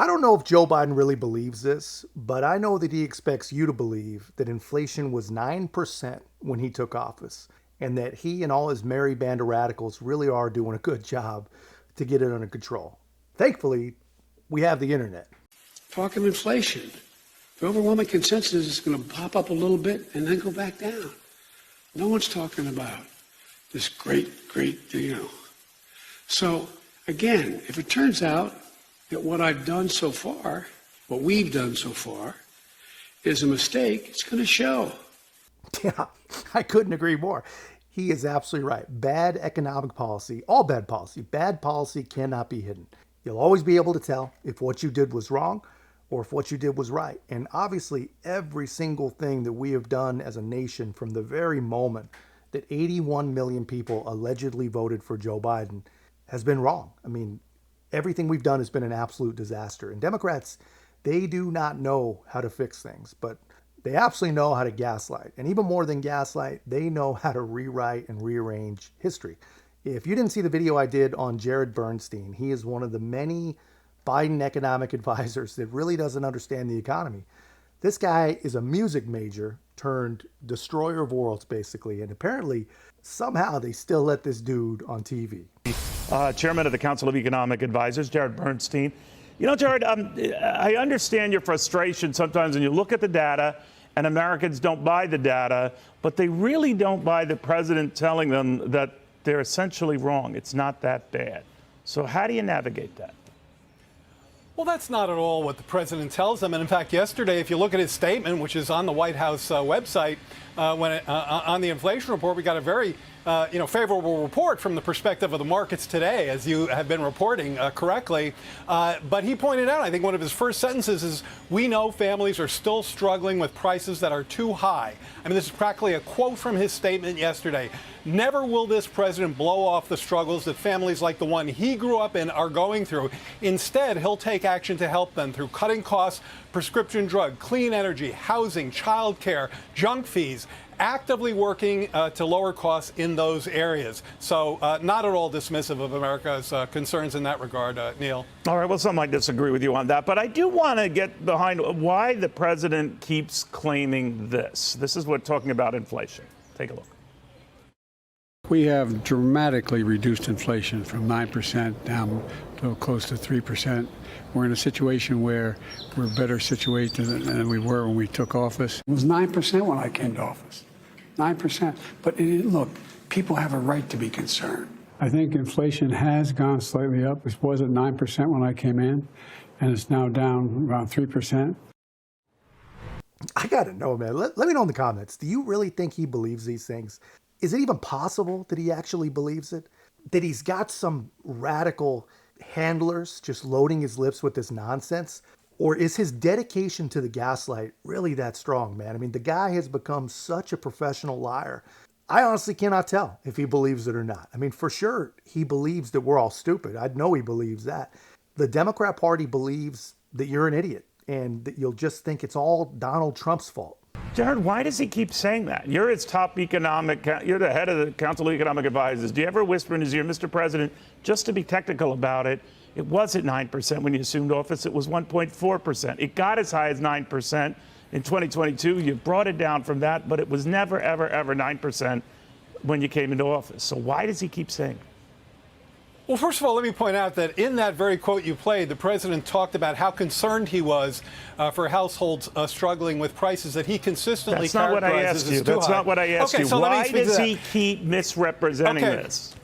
I don't know if Joe Biden really believes this, but I know that he expects you to believe that inflation was 9% when he took office, and that he and all his merry band of radicals really are doing a good job to get it under control. Thankfully, we have the internet. Talking inflation. The overwhelming consensus is going to pop up a little bit and then go back down. No one's talking about this great, So, again, if it turns out that what I've done so far, what we've done so far, is a mistake, it's going to show. Yeah, I couldn't agree more. He is absolutely right. Bad economic policy, all bad policy cannot be hidden. You'll always be able to tell if what you did was wrong or if what you did was right. And obviously, every single thing that we have done as a nation from the very moment that 81 million people allegedly voted for Joe Biden has been wrong. I mean, everything we've done has been an absolute disaster. And Democrats, they do not know how to fix things, but they absolutely know how to gaslight. And even more than gaslight, they know how to rewrite and rearrange history. If you didn't see the video I did on Jared Bernstein, he is one of the many Biden economic advisors that really doesn't understand the economy. This guy is a music major turned destroyer of worlds, basically. And apparently, somehow they still let this dude on TV. Chairman of the Council of Economic Advisors, Jared Bernstein. You know, Jared, I understand your frustration sometimes when you look at the data and Americans don't buy the data, but they really don't buy the president telling them that they're essentially wrong. It's not that bad. So how do you navigate that? Well, that's not at all what the president tells them. And in fact, yesterday, if you look at his statement, which is on the White House website, on the inflation report, we got a very favorable report from the perspective of the markets today, as you have been reporting correctly. But he pointed out, I think one of his first sentences is, we know families are still struggling with prices that are too high. I mean, this is practically a quote from his statement yesterday. Never will this president blow off the struggles that families like the one he grew up in are going through. Instead, he'll take action to help them through cutting costs, prescription drug, clean energy, housing, childcare, junk fees, actively working to lower costs in those areas. So not at all dismissive of America's concerns in that regard, Neil. All right, well, some might disagree with you on that, but I do want to get behind why the president keeps claiming this. This is what talking about inflation. Take a look. We have dramatically reduced inflation from 9% down to close to 3%. We're in a situation where we're better situated than we were when we took office. It was 9% when I came to office. 9%. But look, people have a right to be concerned. I think inflation has gone slightly up. It was at 9% when I came in, and it's now down around 3%. I got to know, man. Let me know in the comments. Do you really think he believes these things? Is it even possible that he actually believes it? That he's got some radical handlers just loading his lips with this nonsense? Or is his dedication to the gaslight really that strong, man? I mean, the guy has become such a professional liar. I honestly cannot tell if he believes it or not. I mean, for sure, he believes that we're all stupid. I know he believes that. The Democrat Party believes that you're an idiot and that you'll just think it's all Donald Trump's fault. Jared, why does he keep saying that? You're his top you're the head of the Council of Economic Advisors. Do you ever whisper in his ear, Mr. President, just to be technical about it, it wasn't 9% when you assumed office, it was 1.4%. It got as high as 9% in 2022. You brought it down from that, but it was never, ever, ever 9% when you came into office. So why does he keep saying it? Well, first of all, let me point out that in that very quote you played, the president talked about how concerned he was for households struggling with prices that he consistently characterizes as too high. That's not what I asked you. So why does he keep misrepresenting this?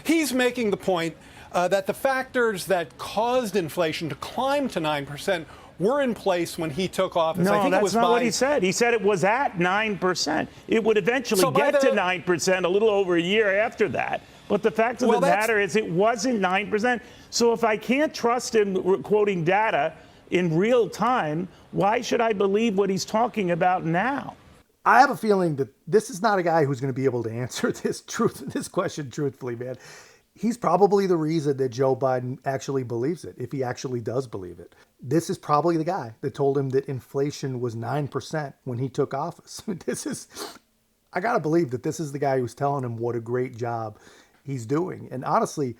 He's making the point that the factors that caused inflation to climb to 9% were in place when he took office. No, that's not what he said. He said it was at 9%. It would eventually get to 9% a little over a year after that. But the fact of the matter is it wasn't 9%. So if I can't trust him quoting data in real time, why should I believe what he's talking about now? I have a feeling that this is not a guy who's going to be able to answer this question truthfully, man. He's probably the reason that Joe Biden actually believes it, if he actually does believe it. This is probably the guy that told him that inflation was 9% when he took office. I got to believe that this is the guy who's telling him what a great job he's doing. And honestly,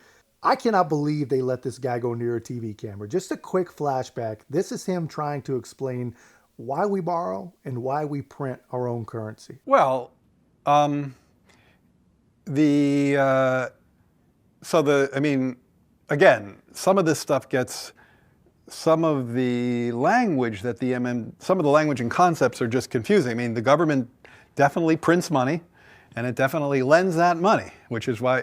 I cannot believe they let this guy go near a TV camera. Just a quick flashback. This is him trying to explain why we borrow and why we print our own currency. Well, again, some of this stuff gets, some of the language that some of the language and concepts are just confusing. I mean, the government definitely prints money, and it definitely lends that money, which is why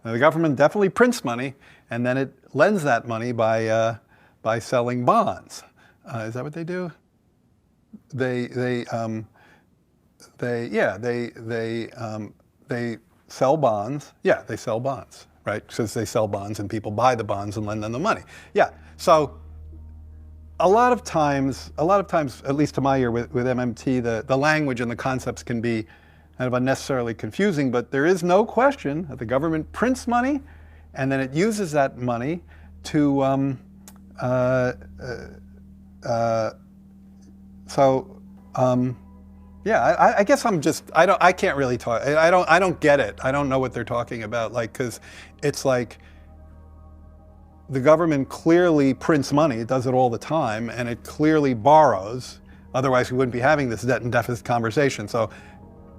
the government definitely prints money, and then it lends that money by selling bonds. Is that what they do? They sell bonds. Yeah, they sell bonds, right? Because they sell bonds and people buy the bonds and lend them the money. Yeah. So a lot of times, at least to my ear with MMT, the language and the concepts can be kind of unnecessarily confusing, but there is no question that the government prints money and then it uses that money to I guess I can't really talk. I don't get it. I don't know what they're talking about. Like, because it's like the government clearly prints money. It does it all the time, and it clearly borrows. Otherwise, we wouldn't be having this debt and deficit conversation. So,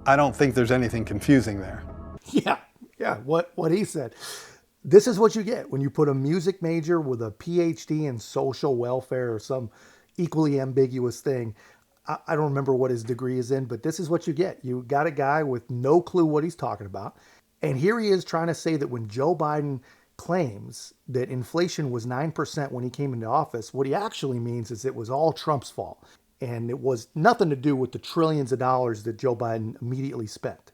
I don't think there's anything confusing there. Yeah. What he said. This is what you get when you put a music major with a PhD in social welfare or some equally ambiguous thing. I don't remember what his degree is in, but this is what you get. You got a guy with no clue what he's talking about. And here he is trying to say that when Joe Biden claims that inflation was 9% when he came into office, what he actually means is it was all Trump's fault. And it was nothing to do with the trillions of dollars that Joe Biden immediately spent.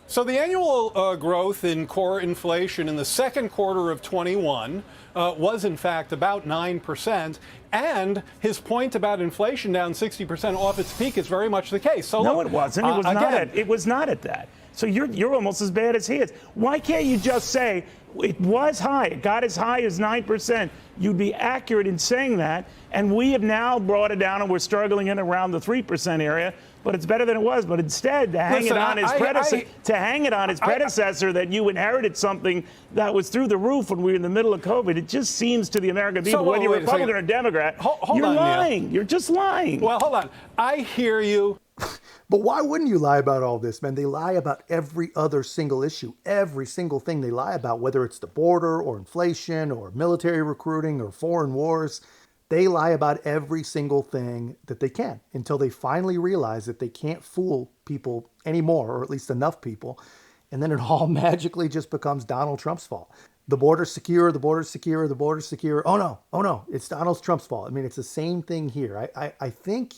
So the annual growth in core inflation in the second quarter of 21 was in fact about 9%. And his point about inflation down 60% off its peak is very much the case. So no, look, it wasn't. It was not. It was not at that. So you're almost as bad as he is. Why can't you just say it was high? It got as high as 9%. You'd be accurate in saying that. And we have now brought it down, and we're struggling in around the 3% area. But it's better than it was. But instead, to hang it on his predecessor, that you inherited something that was through the roof when we were in the middle of COVID. It just seems to the American people, whether you're Republican or Democrat, you're lying. Neil. You're just lying. Well, hold on. I hear you. But why wouldn't you lie about all this, man? They lie about every other single issue, every single thing they lie about, whether it's the border or inflation or military recruiting or foreign wars. They lie about every single thing that they can until they finally realize that they can't fool people anymore, or at least enough people. And then it all magically just becomes Donald Trump's fault. The border's secure, the border's secure, the border's secure. Oh no, it's Donald Trump's fault. I mean, it's the same thing here. I think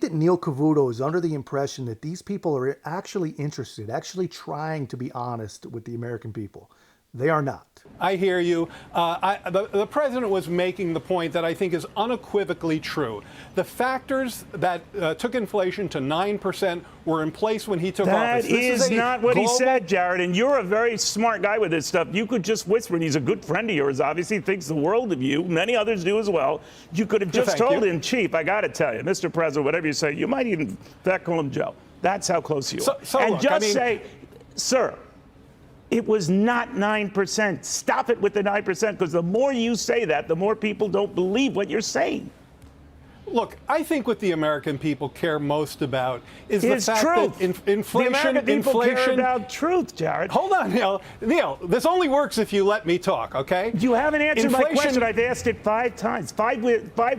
that Neil Cavuto is under the impression that these people are actually interested, actually trying to be honest with the American people. They are not. I hear you. The president was making the point that I think is unequivocally true. The factors that took inflation to 9% were in place when he took office. That is not what he said, Jared. And you're a very smart guy with this stuff. You could just whisper, and he's a good friend of yours, obviously thinks the world of you. Many others do as well. You could have just told him, Chief, I got to tell you, Mr. President, whatever you say, you might even, in fact, call him Joe. That's how close you are. So and look, just say, sir, it was not 9%. Stop it with the 9%, because the more you say that, the more people don't believe what you're saying. Look, I think what the American people care most about is the fact truth. that inflation. The American people care about truth, Jared. Hold on, Neil. Neil, this only works if you let me talk, okay? You haven't answered my question. I've asked it 5 times, five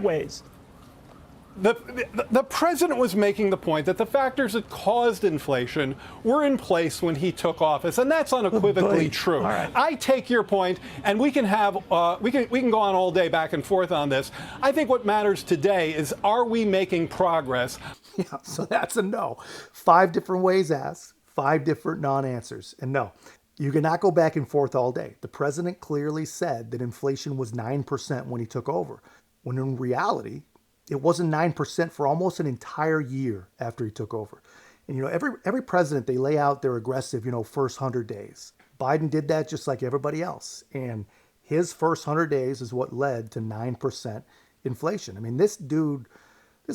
ways. The president was making the point that the factors that caused inflation were in place when he took office, and that's unequivocally true. Right. I take your point, and we can have we can go on all day back and forth on this. I think what matters today is, are we making progress? Yeah, so that's a no. 5 different ways asked, 5 different non-answers, and no. You cannot go back and forth all day. The president clearly said that inflation was 9% when he took over, when in reality, it wasn't 9% for almost an entire year after he took over. And, every president, they lay out their aggressive, first 100 days. Biden did that just like everybody else. And his first 100 days is what led to 9% inflation. I mean, this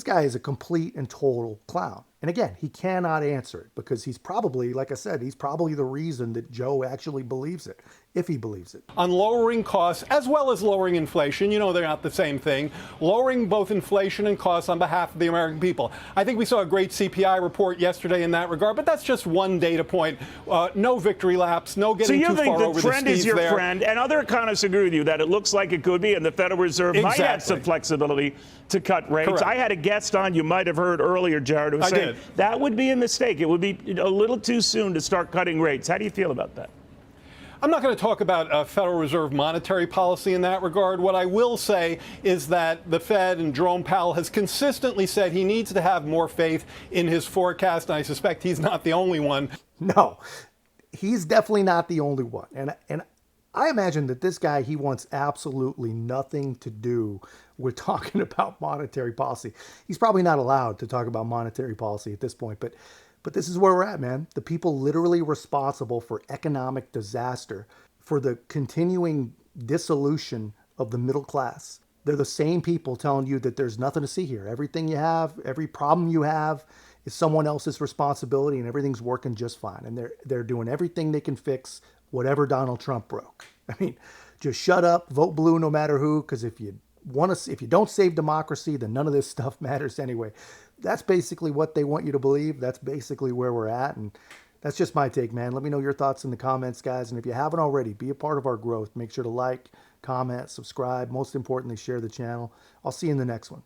guy is a complete and total clown. And again, he cannot answer it because he's probably, like I said, he's probably the reason that Joe actually believes it, if he believes it. On lowering costs as well as lowering inflation. You know they're not the same thing. Lowering both inflation and costs on behalf of the American people. I think we saw a great CPI report yesterday in that regard, but that's just one data point. No victory laps, no getting too far over the skis there. So you think the trend is your friend, and other economists agree with you that it looks like it could be, and the Federal Reserve might have some flexibility to cut rates. Correct. I had a guest on, you might have heard earlier, Jared, who was saying that would be a mistake. It would be a little too soon to start cutting rates. How do you feel about that? I'm not going to talk about Federal Reserve monetary policy in that regard. What I will say is that the Fed and Jerome Powell has consistently said he needs to have more faith in his forecast, and I suspect he's not the only one. No, he's definitely not the only one. And I imagine that this guy, he wants absolutely nothing to do with talking about monetary policy. He's probably not allowed to talk about monetary policy at this point, but this is where we're at, man. The people literally responsible for economic disaster, for the continuing dissolution of the middle class. They're the same people telling you that there's nothing to see here. Everything you have, every problem you have is someone else's responsibility and everything's working just fine. And they're doing everything they can fix whatever Donald Trump broke. I mean, just shut up, vote blue no matter who, because if you don't save democracy, then none of this stuff matters anyway. That's basically what they want you to believe. That's basically where we're at. And that's just my take, man. Let me know your thoughts in the comments, guys. And if you haven't already, be a part of our growth. Make sure to like, comment, subscribe. Most importantly, share the channel. I'll see you in the next one.